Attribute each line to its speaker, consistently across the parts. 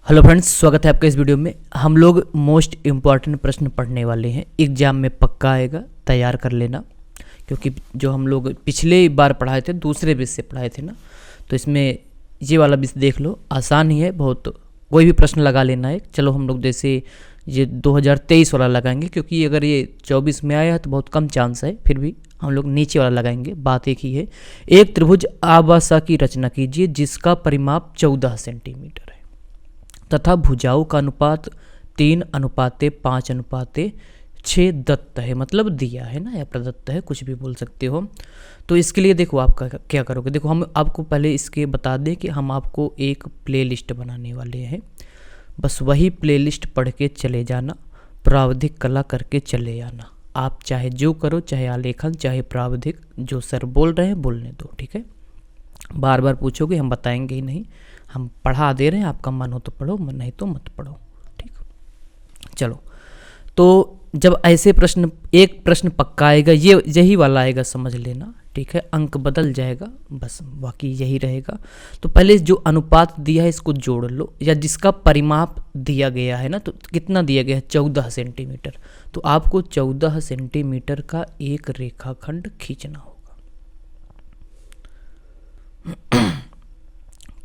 Speaker 1: Hello friends, स्वागत है आपका इस वीडियो में। हम लोग मोस्ट इम्पॉर्टेंट प्रश्न पढ़ने वाले हैं, एग्जाम में पक्का आएगा, तैयार कर लेना। क्योंकि जो हम लोग पिछले बार पढ़ाए थे दूसरे विषय से पढ़ाए थे ना, तो इसमें ये वाला विषय देख लो, आसान ही है बहुत। कोई भी प्रश्न लगा लेना है। चलो हम लोग जैसे ये 2023 वाला लगाएंगे, क्योंकि अगर ये 24 में आया है तो बहुत कम चांस है, फिर भी हम लोग नीचे वाला लगाएंगे। बात एक ही है। एक त्रिभुज आबासा की रचना कीजिए जिसका परिमाप 14 सेंटीमीटर है तथा भुजाओं का अनुपात 3:5:6 दत्त है, मतलब दिया है ना, या प्रदत्त है, कुछ भी बोल सकते हो। तो इसके लिए देखो आप क्या करोगे। देखो हम आपको पहले इसके बता दें कि हम आपको एक प्लेलिस्ट बनाने वाले हैं। बस वही प्लेलिस्ट पढ़ के चले जाना, प्रावधिक कला करके चले आना। आप चाहे जो करो, चाहे आलेखन चाहे प्रावधिक, जो सर बोल रहे हैं बोलने दो, ठीक है। बार बार पूछोगे हम बताएंगे ही नहीं, हम पढ़ा दे रहे हैं। आपका मन हो तो पढ़ो, मन नहीं तो मत पढ़ो, ठीक। चलो, तो जब ऐसे प्रश्न, एक प्रश्न पक्का आएगा, ये यही वाला आएगा, समझ लेना, ठीक है। अंक बदल जाएगा बस, बाकी यही रहेगा। तो पहले जो अनुपात दिया है इसको जोड़ लो, या जिसका परिमाप दिया गया है ना, तो कितना दिया गया है, 14 सेंटीमीटर। तो आपको 14 सेंटीमीटर का एक रेखाखंड खींचना होगा।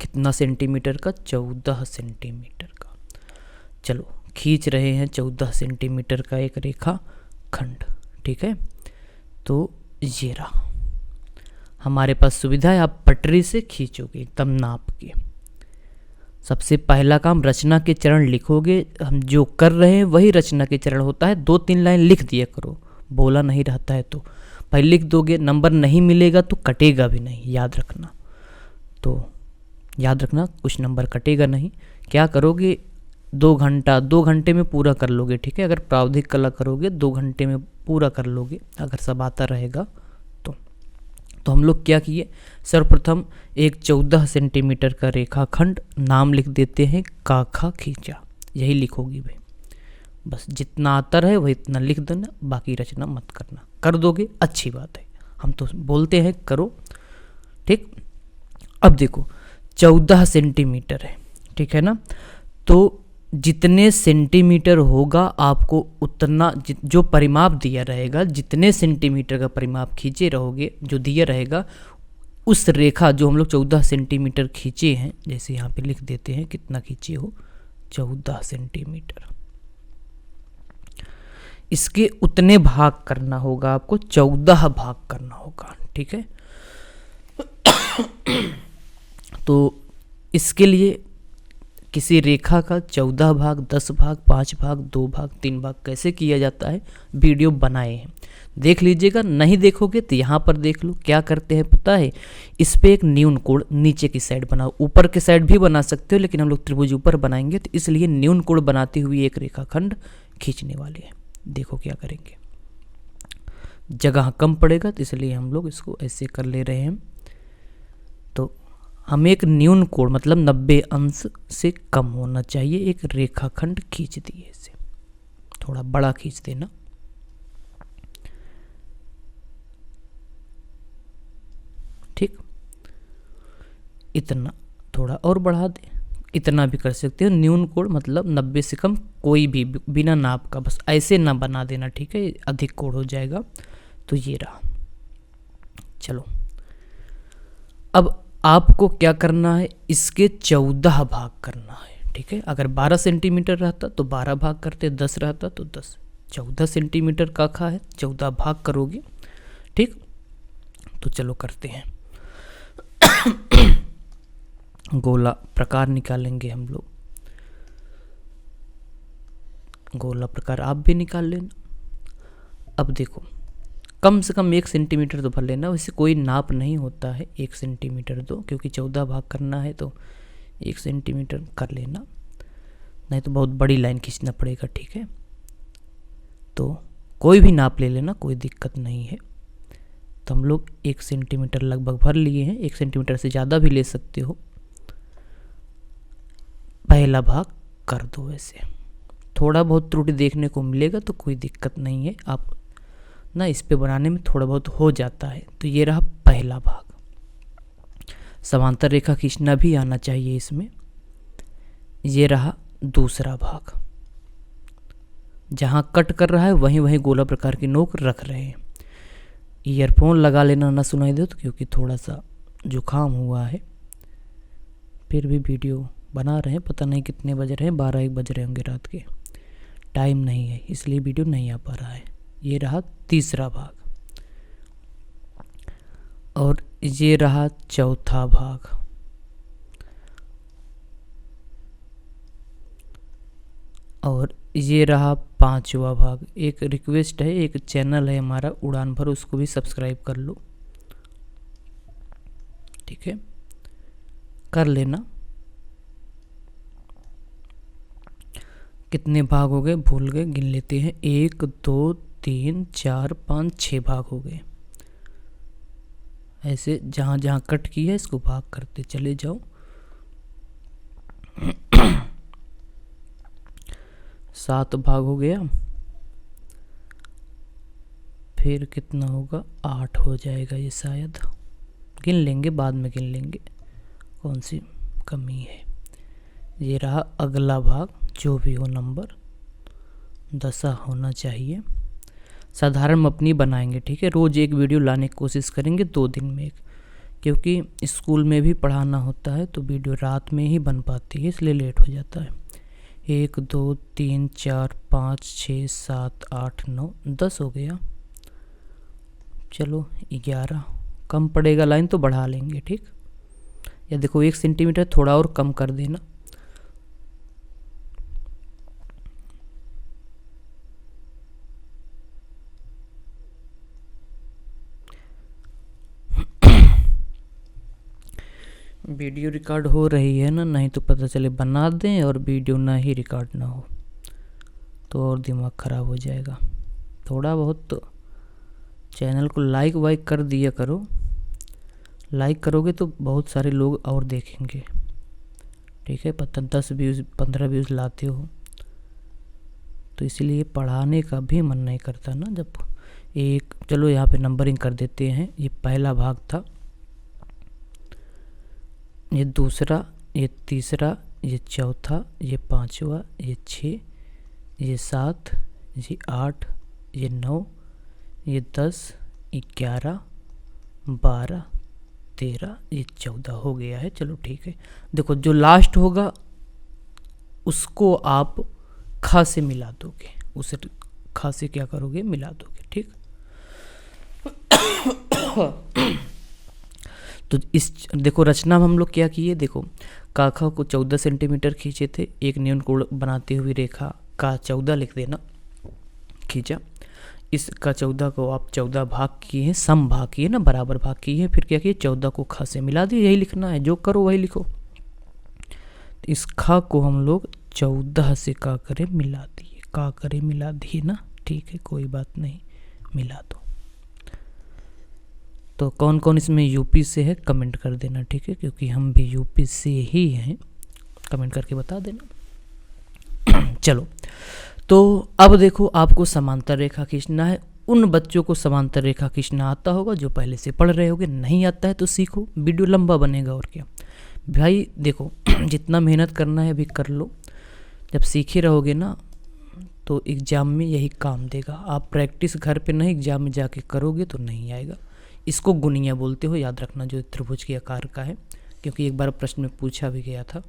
Speaker 1: कितना सेंटीमीटर का, 14 सेंटीमीटर का। चलो खींच रहे हैं 14 सेंटीमीटर का एक रेखा खंड, ठीक है। तो ये रहा, हमारे पास सुविधा है, आप पटरी से खींचोगे एकदम नाप के। सबसे पहला काम, रचना के चरण लिखोगे। हम जो कर रहे हैं वही रचना के चरण होता है। 2-3 लाइन लिख दिया करो, बोला नहीं रहता है तो पहले लिख दोगे। नंबर नहीं मिलेगा तो कटेगा भी नहीं, याद रखना। तो याद रखना, कुछ नंबर कटेगा नहीं। क्या करोगे, 2 घंटे में पूरा कर लोगे, ठीक है। अगर प्रावधिक कला करोगे 2 घंटे में पूरा कर लोगे, अगर सब आता रहेगा तो हम लोग क्या किए, सर्वप्रथम एक 14 सेंटीमीटर का रेखाखंड, नाम लिख देते हैं काखा खींचा। यही लिखोगी भाई, बस जितना आता रहे वही इतना लिख देना, बाकी रचना मत करना। कर दोगे अच्छी बात है, हम तो बोलते हैं करो, ठीक। अब देखो 14 सेंटीमीटर है, ठीक है ना। तो जितने सेंटीमीटर होगा आपको उतना, जो परिमाप दिया रहेगा, जितने सेंटीमीटर का परिमाप खींचे रहोगे, जो दिया रहेगा, उस रेखा जो हम लोग 14 सेंटीमीटर खींचे हैं, जैसे यहाँ पे लिख देते हैं कितना खींचे हो, 14 सेंटीमीटर, इसके उतने भाग करना होगा आपको, 14 भाग करना होगा, ठीक है। तो इसके लिए किसी रेखा का 14 भाग, 10 भाग, 5 भाग, 2 भाग, 3 भाग कैसे किया जाता है, वीडियो बनाए हैं, देख लीजिएगा। नहीं देखोगे तो यहाँ पर देख लो। क्या करते हैं पता है, इस पे एक न्यून कोण नीचे की साइड बनाओ, ऊपर की साइड भी बना सकते हो, लेकिन हम लोग त्रिभुज ऊपर बनाएंगे तो इसलिए न्यून कोण बनाते हुए एक रेखाखंड खींचने वाले हैं। देखो क्या करेंगे, जगह कम पड़ेगा तो इसलिए हम लोग इसको ऐसे कर ले रहे हैं। तो हम एक न्यून कोण, मतलब 90 अंश से कम होना चाहिए, एक रेखाखंड खींच दिए। इसे थोड़ा बड़ा खींच देना, ठीक। इतना थोड़ा और बढ़ा दे, इतना भी कर सकते हो। न्यून कोण मतलब 90 से कम, कोई भी बिना नाप का, बस ऐसे ना बना देना, ठीक है, अधिक कोण हो जाएगा। तो ये रहा। चलो अब आपको क्या करना है, इसके 14 भाग करना है, ठीक है। अगर 12 सेंटीमीटर रहता तो 12 भाग करते, 10 रहता तो 10। 14 सेंटीमीटर काखा है, 14 भाग करोगे, ठीक। तो चलो करते हैं। गोला प्रकार निकालेंगे हम लोग। गोला प्रकार आप भी निकाल लेना। अब देखो, कम से कम 1 सेंटीमीटर तो भर लेना, वैसे कोई नाप नहीं होता है 1 सेंटीमीटर तो, क्योंकि 14 भाग करना है तो 1 सेंटीमीटर कर लेना, नहीं तो बहुत बड़ी लाइन खींचना पड़ेगा, ठीक है। तो कोई भी नाप ले लेना, कोई दिक्कत नहीं है। तो हम लोग 1 सेंटीमीटर लगभग भर लिए हैं, 1 सेंटीमीटर से ज़्यादा भी ले सकते हो। पहला भाग कर दो। वैसे थोड़ा बहुत त्रुटि देखने को मिलेगा तो कोई दिक्कत नहीं है, आप ना इस पे बनाने में थोड़ा बहुत हो जाता है। तो ये रहा पहला भाग। समांतर रेखा खींचना भी आना चाहिए इसमें। ये रहा दूसरा भाग, जहाँ कट कर रहा है वहीं वहीं गोला प्रकार की नोक रख रहे हैं। ईयरफोन लगा लेना ना सुनाई दे तो, क्योंकि थोड़ा सा जुकाम हुआ है। फिर भी वीडियो बना रहे हैं, पता नहीं कितने बज रहे हैं, 12-1 बज रहे होंगे रात के, टाइम नहीं है इसलिए वीडियो नहीं आ पा रहा है। ये रहा तीसरा भाग और ये रहा चौथा भाग। और ये रहा पांचवा भाग। एक रिक्वेस्ट है, एक चैनल है हमारा उड़ान भर, उसको भी सब्सक्राइब कर लो, ठीक है, कर लेना। कितने भाग हो गए भूल गए, गिन लेते हैं। 1 2 3 4 5 6 भाग हो गए। ऐसे जहाँ जहाँ कट की है इसको भाग करते चले जाओ। 7 भाग हो गया, फिर कितना होगा, 8 हो जाएगा ये शायद, गिन लेंगे बाद में, गिन लेंगे, कौन सी कमी है। ये रहा अगला भाग, जो भी हो नंबर 10 होना चाहिए। साधारण हम अपनी बनाएंगे, ठीक है, रोज़ एक वीडियो लाने की कोशिश करेंगे, 2 दिन में एक, क्योंकि स्कूल में भी पढ़ाना होता है तो वीडियो रात में ही बन पाती है, इसलिए लेट हो जाता है। 1 2 3 4 5 6 7 8 9 10 हो गया। चलो 11, कम पड़ेगा लाइन तो बढ़ा लेंगे, ठीक। या देखो 1 सेंटीमीटर थोड़ा और कम कर देना। वीडियो रिकॉर्ड हो रही है ना, नहीं तो पता चले बना दें और वीडियो ना ही रिकॉर्ड ना हो तो और दिमाग ख़राब हो जाएगा। थोड़ा बहुत तो चैनल को लाइक वाइक कर दिया करो, लाइक करोगे तो बहुत सारे लोग और देखेंगे, ठीक है। 10 व्यूज़ 15 व्यूज़ लाते हो तो इसीलिए पढ़ाने का भी मन नहीं करता ना। जब एक, चलो यहाँ पे नंबरिंग कर देते हैं। ये पहला भाग था, ये दूसरा, ये तीसरा, ये चौथा, ये पांचवा, ये 6, ये 7, ये 8, ये 9, ये 10, 11, 12, 13, ये 14 हो गया है। चलो ठीक है, देखो जो लास्ट होगा उसको आप खा से मिला दोगे, उसे खा से क्या करोगे, मिला दोगे, ठीक। तो इस देखो रचना में हम लोग क्या किए, देखो काखा को 14 सेंटीमीटर खींचे थे, एक न्यून कोण बनाती हुई रेखा का 14 लिख देना, खींचा। इसका 14 को आप 14 भाग किए हैं, सम भाग किए ना, बराबर भाग किए हैं, फिर क्या किए 14 को खा से मिला दिए। यही लिखना है, जो करो वही लिखो। तो इस खा को हम लोग 14 से का करें मिला दिए, का करें मिला दिए ना, ठीक है, कोई बात नहीं, मिला दो। तो कौन कौन इसमें यूपी से है कमेंट कर देना, ठीक है, क्योंकि हम भी यूपी से ही हैं, कमेंट करके बता देना। चलो, तो अब देखो आपको समांतर रेखा खींचना है। उन बच्चों को समांतर रेखा खींचना आता होगा जो पहले से पढ़ रहे होगे, नहीं आता है तो सीखो, वीडियो लंबा बनेगा और क्या भाई। देखो जितना मेहनत करना है अभी कर लो, जब सीखे रहोगे ना तो एग्ज़ाम में यही काम देगा। आप प्रैक्टिस घर पे नहीं, एग्ज़ाम में जाके करोगे तो नहीं आएगा। इसको गुनिया बोलते हो, याद रखना, जो त्रिभुज के आकार का है, क्योंकि एक बार प्रश्न में पूछा भी गया था।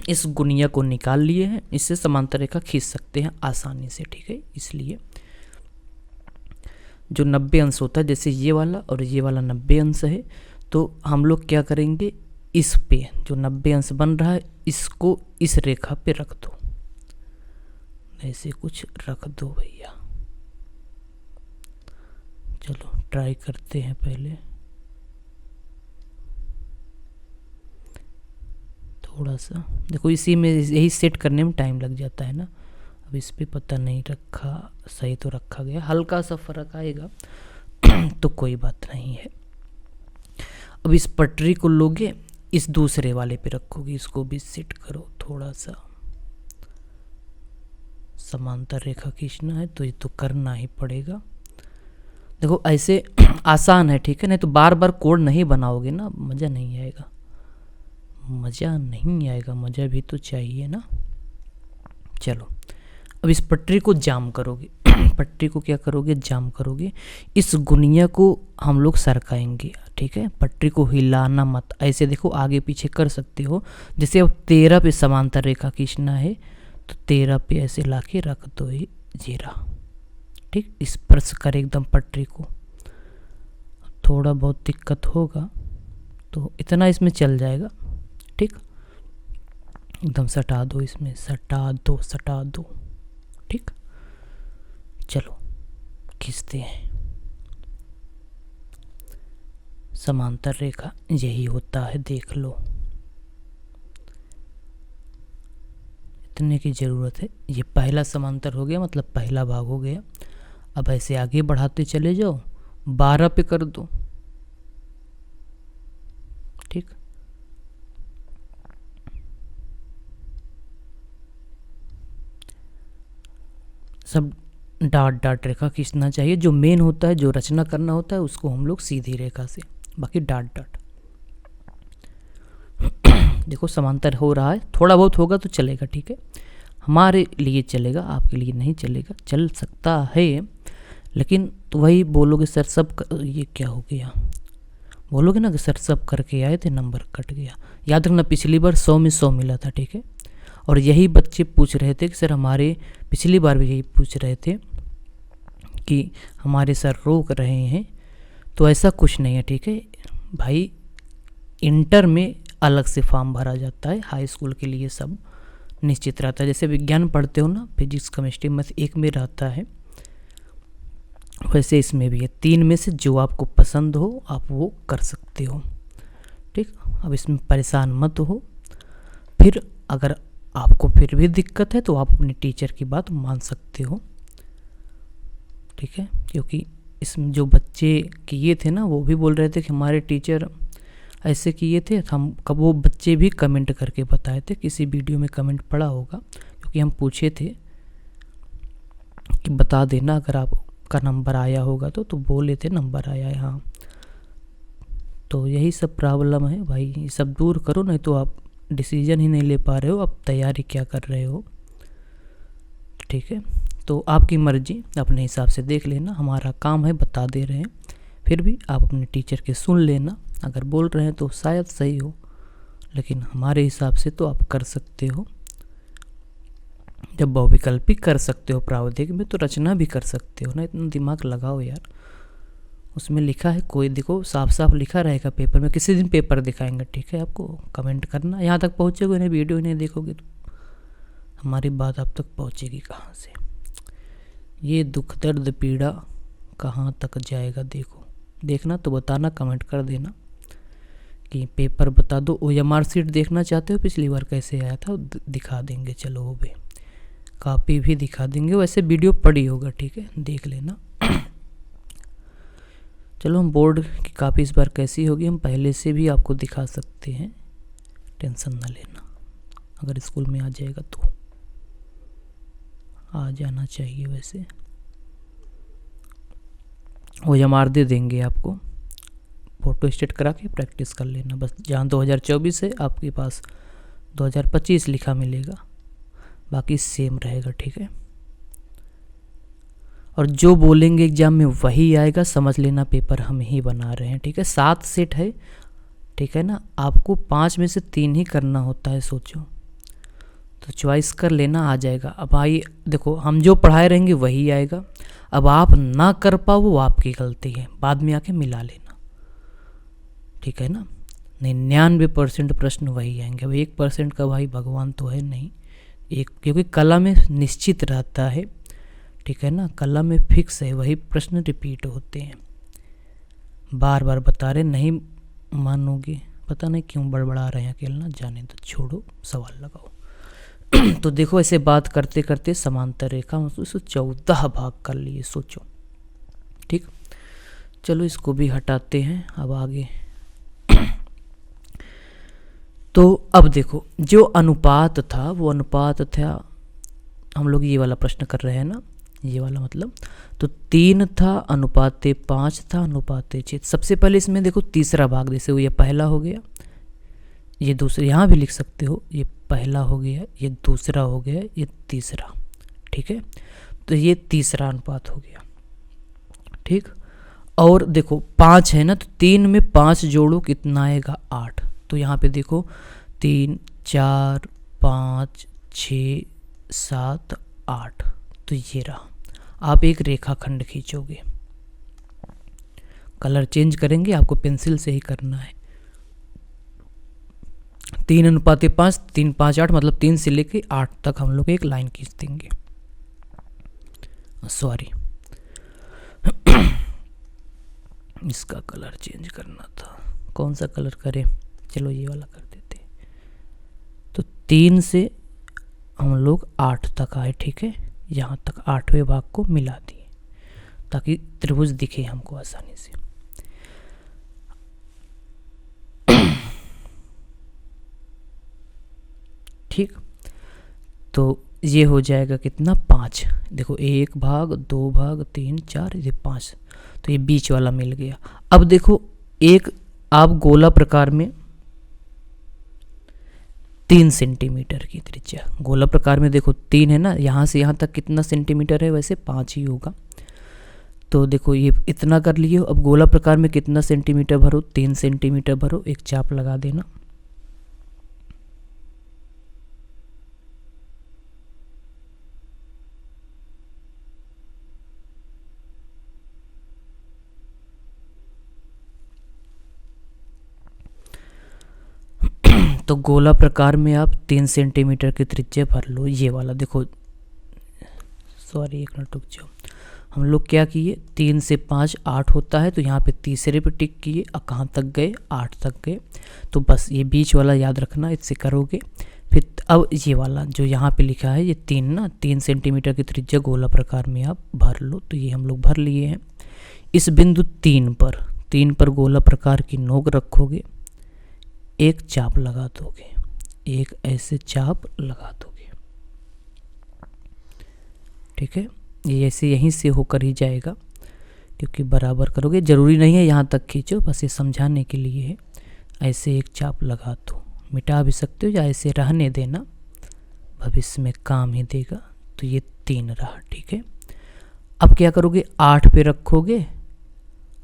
Speaker 1: इस गुनिया को निकाल लिए हैं, इससे समांतर रेखा खींच सकते हैं आसानी से, ठीक है। इसलिए जो 90 अंश होता है, जैसे ये वाला और ये वाला 90 अंश है, तो हम लोग क्या करेंगे, इस पे जो 90 अंश बन रहा है इसको इस रेखा पे रख दो, ऐसे कुछ रख दो भैया। चलो ट्राई करते हैं पहले, थोड़ा सा देखो, इसी में यही सेट करने में टाइम लग जाता है ना। अब इस पे पता नहीं रखा, सही तो रखा गया, हल्का सा फर्क आएगा तो कोई बात नहीं है। अब इस पटरी को लोगे, इस दूसरे वाले पे रखोगे, इसको भी सेट करो थोड़ा सा। समांतर रेखा खींचना है तो ये तो करना ही पड़ेगा। देखो ऐसे आसान है, ठीक है, नहीं तो बार बार कोड नहीं बनाओगे ना, मज़ा नहीं आएगा, मज़ा नहीं आएगा, मज़ा भी तो चाहिए ना। चलो अब इस पटरी को जाम करोगे पटरी को क्या करोगे, जाम करोगे। इस गुनिया को हम लोग सरकाएंगे, ठीक है। पटरी को हिलाना मत, ऐसे देखो आगे पीछे कर सकते हो। जैसे अब 13 पे समांतर रेखा खींचना है तो 13 पे ऐसे लाके रख दो ये जीरा, ठीक। स्पर्श कर एकदम पटरी को। थोड़ा बहुत दिक्कत होगा तो इतना इसमें चल जाएगा, ठीक। एकदम सटा दो, इसमें सटा दो, ठीक। चलो खींचते हैं। समांतर रेखा यही होता है, देख लो। इतने की ज़रूरत है। ये पहला समांतर हो गया, मतलब पहला भाग हो गया। अब ऐसे आगे बढ़ाते चले जाओ, 12 पे कर दो, ठीक। सब डाट डाट रेखा खींचना चाहिए। जो मेन होता है, जो रचना करना होता है, उसको हम लोग सीधी रेखा से, बाकी डाट डाट। देखो समांतर हो रहा है, थोड़ा बहुत होगा तो चलेगा, ठीक है। हमारे लिए चलेगा, आपके लिए नहीं चलेगा। चल सकता है लेकिन तो वही बोलोगे सर सब ये क्या हो गया, बोलोगे ना कि सर सब करके आए थे, नंबर कट गया। याद रखना पिछली बार 100 में 100 मिला था, ठीक है। और यही बच्चे पूछ रहे थे कि सर हमारे, पिछली बार भी यही पूछ रहे थे कि हमारे सर रोक रहे हैं। तो ऐसा कुछ नहीं है, ठीक है भाई। इंटर में अलग से फॉर्म भरा जाता है, हाई स्कूल के लिए सब निश्चित रहता है। जैसे विज्ञान पढ़ते हो ना, फिजिक्स केमिस्ट्री मैथ एक में रहता है, वैसे इसमें भी है। 3 में से जो आपको पसंद हो आप वो कर सकते हो, ठीक। अब इसमें परेशान मत हो। फिर अगर आपको फिर भी दिक्कत है तो आप अपने टीचर की बात मान सकते हो, ठीक है। क्योंकि इसमें जो बच्चे किए थे ना, वो भी बोल रहे थे कि हमारे टीचर ऐसे किए थे। हम कब वो बच्चे भी कमेंट करके बताए थे, किसी वीडियो में कमेंट पड़ा होगा, क्योंकि हम पूछे थे कि बता देना अगर आपका नंबर आया होगा तो बोले थे नंबर आया है, हाँ। तो यही सब प्रॉब्लम है भाई, ये सब दूर करो, नहीं तो आप डिसीजन ही नहीं ले पा रहे हो, आप तैयारी क्या कर रहे हो, ठीक है। तो आपकी मर्जी, अपने हिसाब से देख लेना। हमारा काम है बता दे रहे हैं, फिर भी आप अपने टीचर के सुन लेना। अगर बोल रहे हैं तो शायद सही हो, लेकिन हमारे हिसाब से तो आप कर सकते हो। जब बहुविकल्पी कर सकते हो प्रावधिक में, तो रचना भी कर सकते हो ना। इतना दिमाग लगाओ यार, उसमें लिखा है, कोई देखो साफ साफ लिखा रहेगा पेपर में। किसी दिन पेपर दिखाएंगे, ठीक है। आपको कमेंट करना, यहाँ तक पहुँचोगे नहीं, वीडियो नहीं देखोगे तो हमारी बात आप तक पहुँचेगी कहाँ से। ये दुख दर्द पीड़ा कहाँ तक जाएगा, देखना तो बताना, कमेंट कर देना कि पेपर बता दो। OMR शीट देखना चाहते हो पिछली बार कैसे आया था, दिखा देंगे। चलो वो भी, कॉपी भी दिखा देंगे। वैसे वीडियो पड़ी होगा, ठीक है, देख लेना। चलो हम बोर्ड की कॉपी इस बार कैसी होगी हम पहले से भी आपको दिखा सकते हैं, टेंशन ना लेना। अगर स्कूल में आ जाएगा तो आ जाना चाहिए, वैसे OMR दे देंगे आपको, फ़ोटो स्टेट करा के प्रैक्टिस कर लेना बस। जहाँ 2024 है आपके पास 2025 लिखा मिलेगा, बाकी सेम रहेगा, ठीक है। और जो बोलेंगे एग्जाम में वही आएगा, समझ लेना पेपर हम ही बना रहे हैं, ठीक है। 7 सेट है, ठीक है ना। आपको 5 में से 3 ही करना होता है, सोचो तो चॉइस कर लेना, आ जाएगा। अब भाई देखो, हम जो पढ़ाए रहेंगे वही आएगा। अब आप ना कर पाओ वो आपकी गलती है, बाद में आके मिला लेना, ठीक है ना। 99% प्रश्न वही आएंगे। अब 1% का भाई भगवान तो है नहीं, एक, क्योंकि कला में निश्चित रहता है, ठीक है ना। कला में फिक्स है, वही प्रश्न रिपीट होते हैं। बार बार बता रहे, नहीं मानोगे, पता नहीं क्यों बड़बड़ा रहे हैं अकेला, जाने दो, छोड़ो, सवाल लगाओ। तो देखो ऐसे बात करते करते समांतर रेखा 14 भाग कर लिए, सोचो, ठीक। चलो इसको भी हटाते हैं, अब आगे। तो अब देखो, जो अनुपात था वो अनुपात था, हम लोग ये वाला प्रश्न कर रहे हैं ना, ये वाला मतलब, तो 3 था अनुपात 5 था अनुपात 6। सबसे पहले इसमें देखो तीसरा भाग, जैसे वो ये पहला हो गया, ये दूसरा, यहाँ भी लिख सकते हो, ये पहला हो गया, ये दूसरा हो गया, ये तीसरा, ठीक है। तो ये तीसरा अनुपात हो गया, ठीक। और देखो 5 है ना, तो 3 में 5 जोड़ो कितना आएगा 8। तो यहाँ पे देखो 3 4 5 6 7 8, तो ये रहा। आप एक रेखाखंड खींचोगे, कलर चेंज करेंगे, आपको पेंसिल से ही करना है। 3:5, 3 5 8, मतलब 3 से लेके 8 तक हम लोग एक लाइन खींच देंगे। सॉरी, इसका कलर चेंज करना था, कौन सा कलर करें, चलो ये वाला कर देते। तो 3 से हम लोग 8 तक आए, ठीक है। यहाँ तक 8वें भाग को मिला दिए ताकि त्रिभुज दिखे हमको आसानी से। ठीक, तो ये हो जाएगा कितना 5। देखो 1 भाग 2 भाग 3 4, ये 5, तो ये बीच वाला मिल गया। अब देखो एक आप गोला प्रकार में 3 सेंटीमीटर की त्रिज्या, गोला प्रकार में देखो 3 है ना, यहाँ से यहाँ तक कितना सेंटीमीटर है, वैसे 5 ही होगा। तो देखो ये इतना कर लिए। अब गोला प्रकार में कितना सेंटीमीटर भरो, 3 सेंटीमीटर भरो, एक चाप लगा देना। तो गोला प्रकार में आप 3 सेंटीमीटर की त्रिज्या भर लो, ये वाला देखो। सॉरी, एक मिनट रुक जाओ। हम लोग क्या किए, 3 से 5 8 होता है, तो यहाँ पे तीसरे पे टिक किए, कहाँ तक गए 8 तक गए। तो बस ये बीच वाला याद रखना, इससे करोगे। फिर अब ये वाला जो यहाँ पे लिखा है, ये 3 ना, 3 सेंटीमीटर की त्रिज्या गोला प्रकार में आप भर लो। तो ये हम लोग भर लिए हैं। इस बिंदु 3 पर गोला प्रकार की नोक रखोगे, एक चाप लगा दोगे, एक ऐसे चाप लगा दोगे, ठीक है। ये ऐसे यहीं से होकर ही जाएगा, क्योंकि बराबर करोगे, ज़रूरी नहीं है यहाँ तक खींचो, बस ये समझाने के लिए है। ऐसे एक चाप लगा दो, मिटा भी सकते हो या ऐसे रहने देना, भविष्य में काम ही देगा। तो ये 3 रहा, ठीक है। अब क्या करोगे, 8 पे रखोगे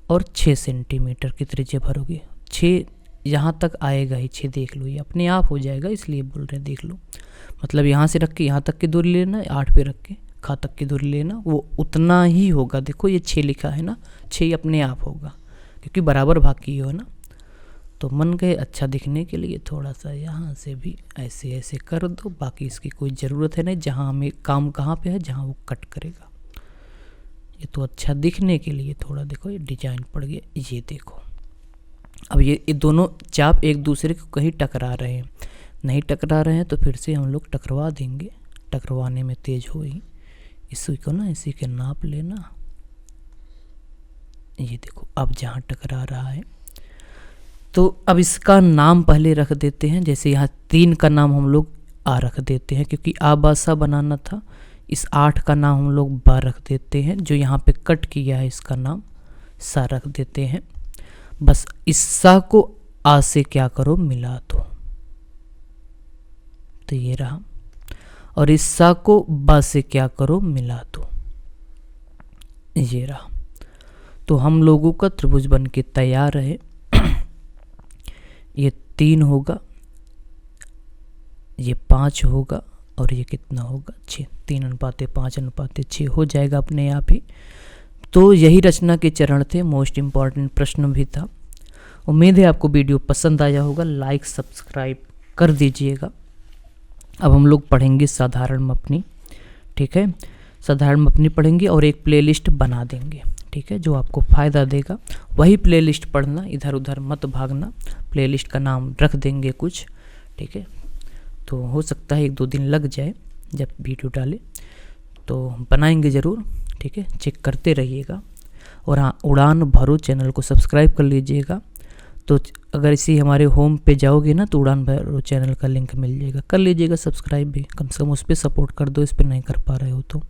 Speaker 1: और 6 सेंटीमीटर की त्रिज्या भरोगे। 6 यहाँ तक आएगा ही, 6 देख लो, ये अपने आप हो जाएगा, इसलिए बोल रहे हैं देख लो। मतलब यहाँ से रख के यहाँ तक की दूरी लेना, 8 पे रख के खा तक की दूरी लेना, वो उतना ही होगा। देखो ये 6 लिखा है ना, 6 अपने आप होगा, क्योंकि बराबर भाग की हो ना। तो मन गए अच्छा दिखने के लिए थोड़ा सा यहाँ से भी ऐसे ऐसे कर दो, बाकी इसकी कोई ज़रूरत है नहीं। जहाँ हमें काम कहाँ पे है, जहाँ वो कट करेगा। ये तो अच्छा दिखने के लिए थोड़ा देखो, ये डिजाइन पड़ गया, ये देखो। अब ये दोनों चाप एक दूसरे को कहीं टकरा रहे हैं, नहीं टकरा रहे हैं तो फिर से हम लोग टकरवा देंगे, टकरवाने में तेज हो ही। इसी को ना, इसी के नाप लेना। ये देखो अब जहाँ टकरा रहा है, तो अब इसका नाम पहले रख देते हैं। जैसे यहाँ 3 का नाम हम लोग आ रख देते हैं, क्योंकि आ बा सा बनाना था। इस 8 का नाम हम लोग बा रख देते हैं। जो यहाँ पे कट किया है इसका नाम सा रख देते हैं। बस इस सा को आ से क्या करो, मिला दो, तो ये रहा। और इस सा को बा से क्या करो, मिला दो, ये रहा। तो हम लोगों का त्रिभुज बन के तैयार है। ये 3 होगा, ये 5 होगा, और ये कितना होगा 6। 3:5:6 हो जाएगा अपने आप ही। तो यही रचना के चरण थे, मोस्ट इम्पॉर्टेंट प्रश्न भी था। उम्मीद है आपको वीडियो पसंद आया होगा, लाइक सब्सक्राइब कर दीजिएगा। अब हम लोग पढ़ेंगे साधारण मपनी, ठीक है। साधारण मपनी पढ़ेंगे और एक प्लेलिस्ट बना देंगे, ठीक है, जो आपको फ़ायदा देगा। वही प्लेलिस्ट पढ़ना, इधर उधर मत भागना। प्लेलिस्ट का नाम रख देंगे कुछ, ठीक है। तो हो सकता है 1-2 दिन लग जाए, जब वीडियो डाले तो बनाएंगे ज़रूर, ठीक है। चेक करते रहिएगा। और हाँ, उड़ान भरो चैनल को सब्सक्राइब कर लीजिएगा। तो अगर इसी हमारे होम पे जाओगे ना, तो उड़ान भरो चैनल का लिंक मिल जाएगा, कर लीजिएगा सब्सक्राइब भी। कम से कम उस पर सपोर्ट कर दो, इस पर नहीं कर पा रहे हो तो।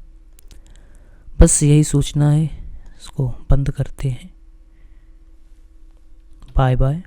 Speaker 1: बस यही सूचना है, इसको बंद करते हैं। Bye bye.